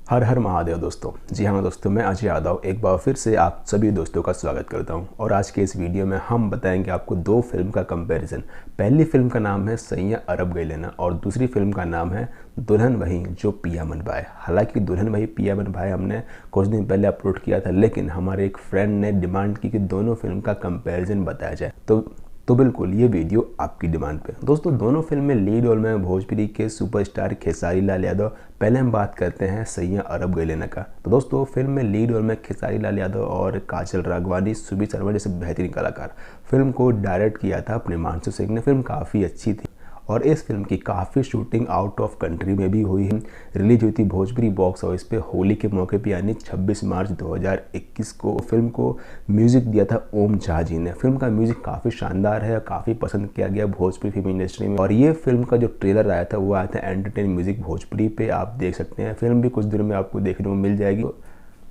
हर हर महादेव दोस्तों। जी हाँ दोस्तों, मैं अजय यादव एक बार फिर से आप सभी दोस्तों का स्वागत करता हूं। और आज के इस वीडियो में हम बताएंगे आपको दो फिल्म का कंपैरिजन। पहली फिल्म का नाम है सैयां अरब गई लेना और दूसरी फिल्म का नाम है दुल्हन वही जो पिया मन भाई। हालांकि दुल्हन वही पिया मन भाई हमने कुछ दिन पहले अपलोड किया था, लेकिन हमारे एक फ्रेंड ने डिमांड की कि दोनों फिल्म का कंपेरिजन बताया जाए, तो बिल्कुल ये वीडियो आपकी डिमांड पे। दोस्तों दोनों फिल्म में लीड रोल में भोजपुरी के सुपरस्टार खेसारी लाल यादव। पहले हम बात करते हैं सैयां अरब गई लेना का। तो दोस्तों फिल्म में लीड रोल में खेसारी लाल यादव और काजल राघवानी, सुबीर शर्मा जैसे बेहतरीन कलाकार। फिल्म को डायरेक्ट किया था प्रेमांशु सिंह ने। फिल्म काफ़ी अच्छी थी और इस फिल्म की काफ़ी शूटिंग आउट ऑफ कंट्री में भी हुई है। रिलीज हुई थी भोजपुरी बॉक्स ऑफिस पे होली के मौके पे, यानी 26 मार्च 2021 को। फिल्म को म्यूजिक दिया था ओम झा जी ने। फिल्म का म्यूजिक काफ़ी शानदार है और काफ़ी पसंद किया गया भोजपुरी फिल्म इंडस्ट्री में। और ये फिल्म का जो ट्रेलर आया था वो आया था एंटरटेन म्यूजिक भोजपुरी पे, आप देख सकते हैं। फिल्म भी कुछ दिनों में आपको देखने को मिल जाएगी।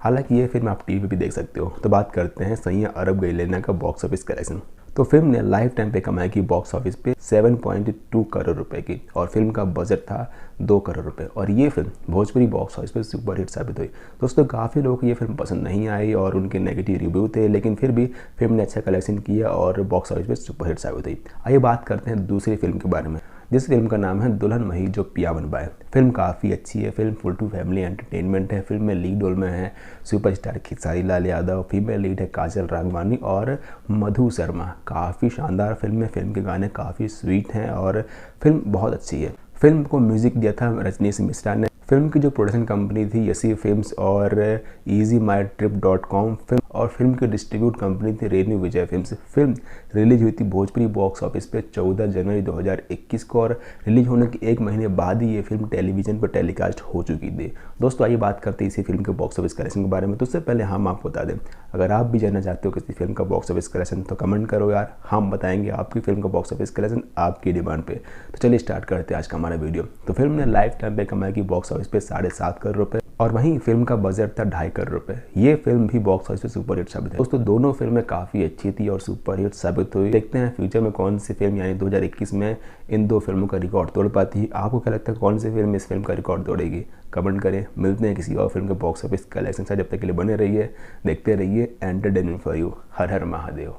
हालांकि ये फिल्म आप टीवी पे भी देख सकते हो। तो बात करते हैं सैयां अरब गई लेना का बॉक्स ऑफिस कलेक्शन। तो फिल्म ने लाइफ टाइम पे कमाई की बॉक्स ऑफिस पे 7.2 करोड़ रुपए की और फिल्म का बजट था 2 करोड़ रुपए। और ये फिल्म भोजपुरी बॉक्स ऑफिस पे सुपर हिट साबित हुई। दोस्तों काफ़ी लोगों को ये फिल्म पसंद नहीं आई और उनके नेगेटिव रिव्यू थे, लेकिन फिर भी फिल्म ने अच्छा कलेक्शन किया और बॉक्स ऑफिस पे सुपर हिट साबित हुई। आइए बात करते हैं दूसरी फिल्म के बारे में, जिस फिल्म का नाम है दुल्हन वही जो पिया मन भाई। फिल्म काफ़ी अच्छी है। Film full to family entertainment है। फिल्म में लीड रोल में है superstar Khesari Lal Yadav, female lead है काजल राघवानी और मधु शर्मा। काफ़ी शानदार फिल्म है। फिल्म के गाने काफ़ी स्वीट हैं और फिल्म बहुत अच्छी है। फिल्म को म्यूजिक दिया था रजनीश मिश्रा ने। फिल्म की जो प्रोडक्शन कंपनी थी यसी फिल्म्स और easyMyTrip.com। फिल्म की डिस्ट्रीब्यूट कंपनी थी रेन्यू विजय फिल्म्स। फिल्म रिलीज हुई थी भोजपुरी बॉक्स ऑफिस पे 14 जनवरी 2021 को और रिलीज होने के एक महीने बाद ही ये फिल्म टेलीविजन पर टेलीकास्ट हो चुकी थी। दोस्तों आइए बात करते हैं इसी फिल्म के बॉक्स ऑफिस कलेक्शन के बारे में। तो उससे पहले हम आपको बता दें, अगर आप भी जानना चाहते हो किसी फिल्म का बॉक्स ऑफिस कलेक्शन तो कमेंट करो यार, हम बताएंगे आपकी फिल्म का बॉक्स ऑफिस कलेक्शन आपकी डिमांड पे। तो चलिए स्टार्ट करते हैं आज का हमारा वीडियो। तो फिल्म ने लाइफ टाइम पे कमाई की बॉक्स ऑफिस पे 7.5 करोड़ रुपए और वहीं फिल्म का बजट था 2.5 करोड़ रुपए। ये फिल्म भी बॉक्स ऑफिस पे सुपर हिट साबित है। दोस्तों दोनों फिल्में काफ़ी अच्छी थी और सुपर हिट साबित हुई। देखते हैं फ्यूचर में कौन सी फिल्म यानी 2021 में इन दो फिल्मों का रिकॉर्ड तोड़ पाती है। आपको क्या लगता है कौन सी फिल्म इस फिल्म का रिकॉर्ड तोड़ेगी? कमेंट करें। मिलते हैं किसी और फिल्म के बॉक्स ऑफिस कलेक्शन से। जब तक के लिए बने रहिए, देखते रहिए entertainment for you. Her her Mahadev.